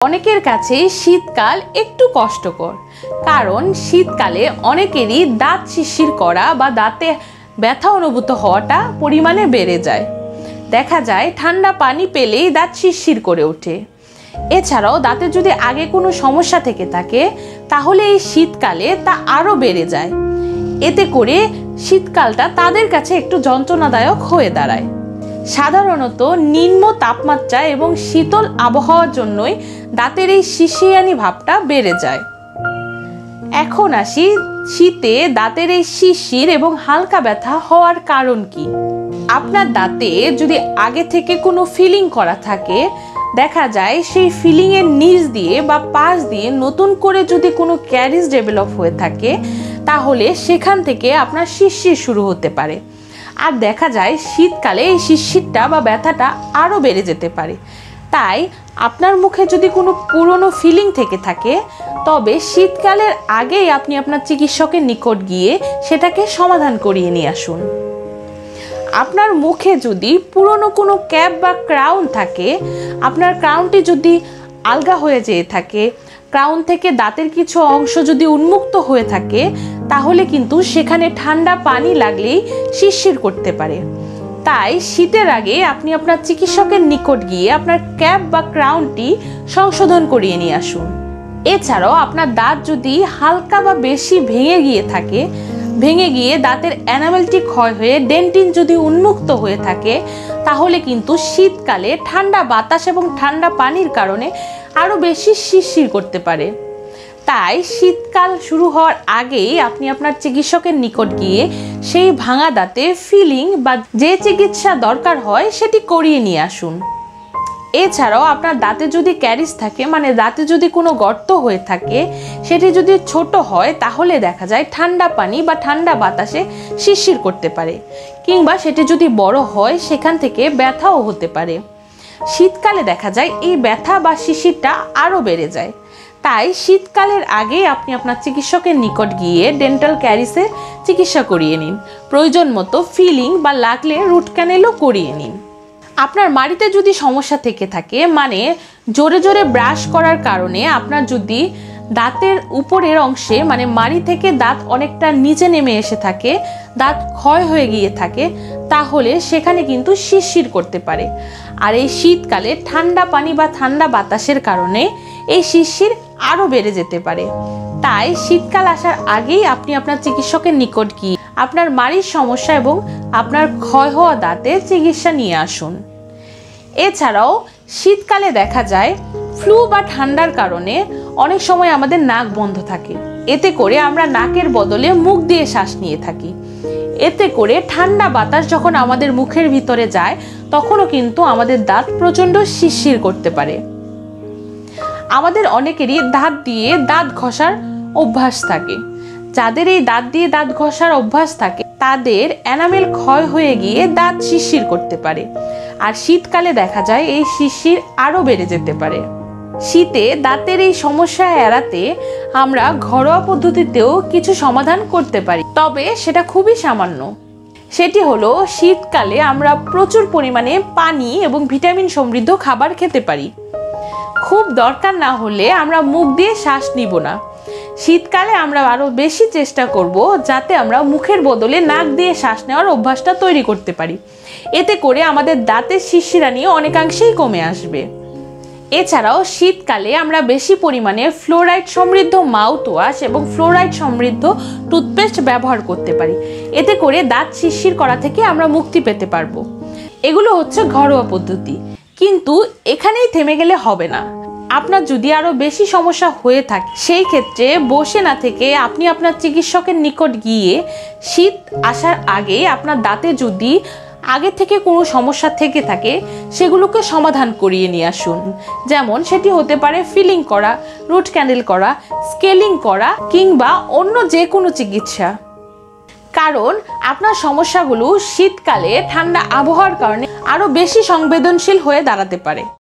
অনেকের কাছে শীতকাল একটু কষ্টকর, কারণ শীতকালে অনেকেরই দাঁত শিরশির করা বা দাঁতে ব্যথা অনুভূত হওয়াটা পরিমাণে বেড়ে যায়। দেখা যায় ঠান্ডা পানি পেলেই দাঁত শিরশির করে ওঠে। এছাড়াও দাঁতে যদি আগে কোনো সমস্যা থেকে থাকে তাহলে এই শীতকালে তা আরও বেড়ে যায়। এতে করে শীতকালটা তাদের কাছে একটু যন্ত্রণাদায়ক হয়ে দাঁড়ায়। সাধারণত নিম্ন তাপমাত্রা এবং শীতল আবহাওয়ার জন্যই দাঁতের এই শিরশিরানি ভাবটা বেড়ে যায়। এখন আসি শীতে দাঁতের এই শিরশির এবং হালকা ব্যথা হওয়ার কারণ কি। আপনার দাঁতে যদি আগে থেকে কোনো ফিলিং করা থাকে, দেখা যায় সেই ফিলিং এর নিচ দিয়ে বা পাশ দিয়ে নতুন করে যদি কোনো ক্যারিজ ডেভেলপ হয়ে থাকে তাহলে সেখান থেকে আপনার শিরশির শুরু হতে পারে। আর দেখা যায় শীতকালে এই শিরশিরটা বা ব্যথাটা আরও বেড়ে যেতে পারে। তাই আপনার মুখে যদি কোনো পুরনো ফিলিং থেকে থাকে তবে শীতকালের আগেই আপনি আপনার চিকিৎসকের নিকট গিয়ে সেটাকে সমাধান করিয়ে নিয়ে আসুন। আপনার মুখে যদি পুরনো কোনো ক্যাপ বা ক্রাউন থাকে, আপনার ক্রাউনটি যদি আলগা হয়ে যেয়ে থাকে, ক্রাউন থেকে দাঁতের কিছু অংশ যদি উন্মুক্ত হয়ে থাকে তাহলে কিন্তু সেখানে ঠান্ডা পানি লাগলেই শিরশির করতে পারে। তাই শীতের আগে আপনি আপনার চিকিৎসকের নিকট গিয়ে আপনার ক্যাপ বা ক্রাউনটি সংশোধন করিয়ে নিয়ে আসুন। এছাড়াও আপনার দাঁত যদি হালকা বা বেশি ভেঙে গিয়ে দাঁতের এনামেলটি ক্ষয় হয়ে ডেন্টিন যদি উন্মুক্ত হয়ে থাকে তাহলে কিন্তু শীতকালে ঠান্ডা বাতাস এবং ঠান্ডা পানির কারণে আরও বেশি শিরশির করতে পারে। তাই শীতকাল শুরু হওয়ার আগেই আপনি আপনার চিকিৎসকের নিকট গিয়ে সেই ভাঙা দাঁতে ফিলিং বা যে চিকিৎসা দরকার হয় সেটি করিয়ে নিয়ে আসুন। এছাড়াও আপনার দাঁতে যদি ক্যারিজ থাকে, মানে দাঁতে যদি কোনো গর্ত হয়ে থাকে, সেটি যদি ছোট হয় তাহলে দেখা যায় ঠান্ডা পানি বা ঠান্ডা বাতাসে শিরশির করতে পারে, কিংবা সেটি যদি বড় হয় সেখান থেকে ব্যথাও হতে পারে। শীতকালে দেখা যায় এই ব্যথা বা শিরশিরটা আরও বেড়ে যায়। তাই শীতকালের আগে আপনি আপনার চিকিৎসকের নিকট গিয়ে ডেন্টাল ক্যারিজের চিকিৎসা করিয়ে নিন। প্রয়োজন মতো ফিলিং বা লাগলে রুট ক্যানেলও করিয়ে নিন। আপনার মাড়িতে যদি সমস্যা থেকে থাকে, মানে জোরে জোরে ব্রাশ করার কারণে আপনার যদি দাঁতের উপরের অংশে মানে মাড়ি থেকে দাঁত অনেকটা নিচে নেমে এসে থাকে, দাঁত ক্ষয় হয়ে গিয়ে থাকে, তাহলে সেখানে কিন্তু শিরশির করতে পারে। আর এই শীতকালে ঠান্ডা পানি বা ঠান্ডা বাতাসের কারণে এই শিরশির আরও বেড়ে যেতে পারে। তাই শীতকাল আসার আগেই আপনি আপনার চিকিৎসকের নিকট গিয়ে আপনার মাড়ির সমস্যা এবং আপনার ক্ষয় হওয়া দাঁতের চিকিৎসা নিয়ে আসুন। এছাড়াও শীতকালে দেখা যায় ফ্লু বা ঠান্ডার কারণে অনেক সময় আমাদের নাক বন্ধ থাকে। এতে করে আমরা নাকের বদলে মুখ দিয়ে শ্বাস নিয়ে থাকি। এতে করে ঠান্ডা বাতাস যখন আমাদের মুখের ভিতরে যায় তখনও কিন্তু আমাদের দাঁত প্রচণ্ড শিরশির করতে পারে। আমাদের অনেকেরই দাঁত দিয়ে দাঁত ঘষার অভ্যাস থাকে। যাদের এই দাঁত দিয়ে দাঁত ঘষার অভ্যাস থাকে তাদের এনামেল ক্ষয় হয়ে গিয়ে দাঁত শিরশির করতে পারে। আর শীতকালে দেখা যায় এই শিরশির আরও বেড়ে যেতে পারে। শীতে দাঁতের এই সমস্যা এড়াতে আমরা ঘরোয়া পদ্ধতিতেও কিছু সমাধান করতে পারি, তবে সেটা খুবই সামান্য। সেটি হলো শীতকালে আমরা প্রচুর পরিমাণে পানি এবং ভিটামিন সমৃদ্ধ খাবার খেতে পারি। খুব দরকার না হলে আমরা মুখ দিয়ে শ্বাস নিব না। শীতকালে আমরা আরও বেশি চেষ্টা করব যাতে আমরা মুখের বদলে নাক দিয়ে শ্বাস নেওয়ার অভ্যাসটা তৈরি করতে পারি। এতে করে আমাদের দাঁতের শিরশিরানি অনেকাংশেই কমে আসবে। এছাড়াও শীতকালে আমরা বেশি পরিমাণে ফ্লোরাইড সমৃদ্ধ মাউথ ওয়াশ এবং ফ্লোরাইড সমৃদ্ধ টুথপেস্ট ব্যবহার করতে পারি। এতে করে দাঁত শিরশির করা থেকে আমরা মুক্তি পেতে পারবো। এগুলো হচ্ছে ঘরোয়া পদ্ধতি, কিন্তু এখানেই থেমে গেলে হবে না। আপনার যদি আরও বেশি সমস্যা হয়ে থাকে সেই ক্ষেত্রে বসে না থেকে আপনি আপনার চিকিৎসকের নিকট গিয়ে শীত আসার আগে আপনার দাঁতে যদি আগে থেকে কোনো সমস্যা থেকে থাকে সেগুলোকে সমাধান করিয়ে নিয়ে আসুন। যেমন সেটি হতে পারে ফিলিং করা, রুট ক্যানেল করা, স্কেলিং করা কিংবা অন্য যে কোনো চিকিৎসা। কারণ আপনার সমস্যাগুলো শীতকালে ঠান্ডা আবহাওয়ার কারণে আরও বেশি সংবেদনশীল হয়ে দাঁড়াতে পারে।